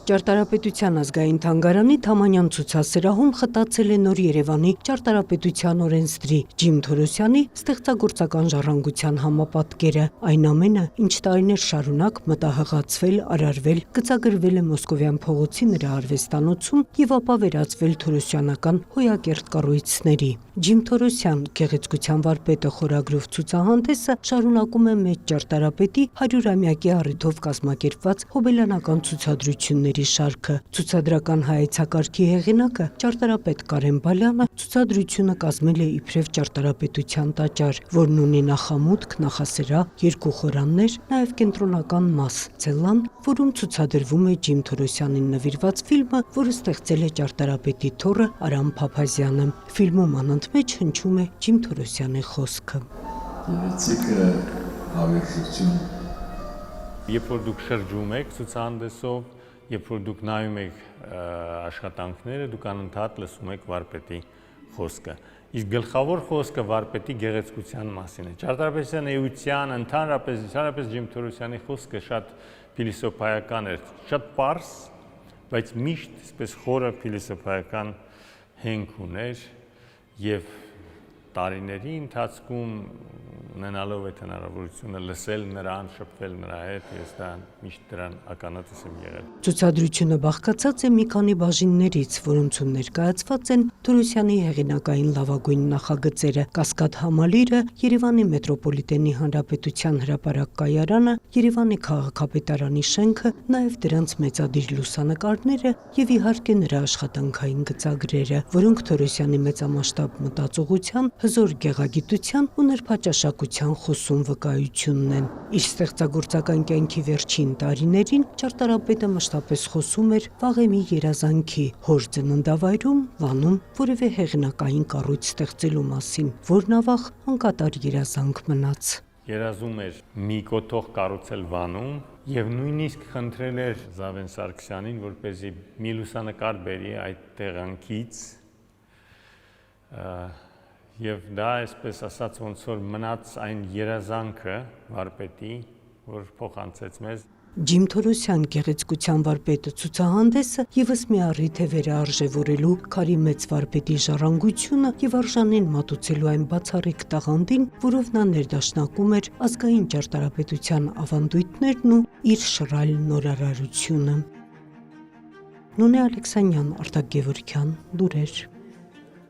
Ճարտարապետության ազգային թանգարանի Թամանյան ցուցասրահում խտացել է նոր Երևանի ճարտարապետության օրենսդրի Ջիմ Թորոսյանի ստեղծագործական ժառանգության համապատկերը։ Այն ամենը, ինչ տարիներ շարունակ մտահղացվել, արարվել, գծագրվել է Մոսկովյան փողոցի նրա արվեստանոցում եւ ապա վերածվել թորոսյանական հոյակերտ կառույցների։ Ջիմ Թորոսյան գեղեցկության վարպետը խորագրով ցուցահանդեսը շարունակում է մեծ ճարտարապետի 100-ամյակի առիթով կազմակերպված հոբելյանական ցուցադրությունների շարքը։ Ցուցադրական հայեցակարգի հեղինակը ճարտարապետ Կարեն Բալյանը ցուցադրությունը կազմել է իբրև ճարտարապետության տաճար, որն ունի նախամուտք, նախասրահ, 2 խորաններ, նաև կենտրոնական մաս՝ ցելլան, որում ցուցադրվում է Ջիմ Թորոսյանին նվիրված ֆիլմը, որը ստեղծել է ճարտարապետի թոռը Արամ Փափազյանը։ Ֆիլմում անընդմեջ հնչում է Ջիմ Թորոսյանի խոսքը։ Գեղեցիկը հավերժություն։ Երբ որ դուք շրջում եք ցուցահանդեսով, երբ որ դուք նայում եք աշխատանքները, դուք անընդհատ լսում եք վարպետի խոսքը։ Իսկ գլխավոր խոսքը վարպետի գեղեցկության մասին է։ Ճարտարապետության էության, ընդհանրապես Ջիմ Թորոսյանի խոսքը շատ փիլիսոփայական էր, շատ պարզ, բայց միշտ այսպես խորը փիլիսոփայական հենք ուներ եւ տարիների ընթացքում ունենալով այդ հնարավորությունը լսել նրան, շփվել նրա հետ, ես դա միշտ դրան ականատես եմ եղել։ Ցուցադրությունը բաղկացած է մի քանի բաժիններից, որոնցում ներկայացված են Թորոսյանի հեղինակային լավագույն նախագծերը՝ Կասկադ համալիրը, Երևանի մետրոպոլիտենի հանրապետության հրապարակ կայարանը, Երևանի քաղաքապետարանի շենքը, նաև դրանց մեծադիր լուսանկարները եւ իհարկե նրա աշխատանքային գծագրերը, որոնք Թորոսյանի մեծամասշտաբ մտածողության, հզոր գեղագիտության ու նրբաճաշակության խոսուն վկայությունն են։ Իր ստեղծագործական կյանքի վերջին տարիներին ճարտարապետը մշտապես խոսում էր վաղեմի երազանքի՝ հոր ծննդավայրում, Վանում, որևէ հեղինակային կառույց ստեղծելու մասին, որն ավաղ անկատար երազանք մնաց։ Երազում էր մի կոթող կառուցել Վանում եւ նույնիսկ խնդրել էր Զավեն Սարգսյանին, որպեսզի մի լուսանկար բերի այդ տեղանքից եւ դա այսպես ասած ոնց որ մնաց այն երազանքը վարպետի, որ փոխանցեց մեզ։ Ջիմ Թորոսյան գեղեցկության վարպետը ցուցահանդեսը եւս մի առիթ է վերարժևորելու քարի մեծ վարպետի ժառանգությունը եւ արժանին մատուցելու այն բացառիկ տաղանդին, որով նա ներդաշնակում էր ազգային ճարտարապետության ավանդույթներն ու իր շռայլ նորարարությունը։ Նունե Ալեքսանյան, Արտակ Գևորգյան, լուրեր։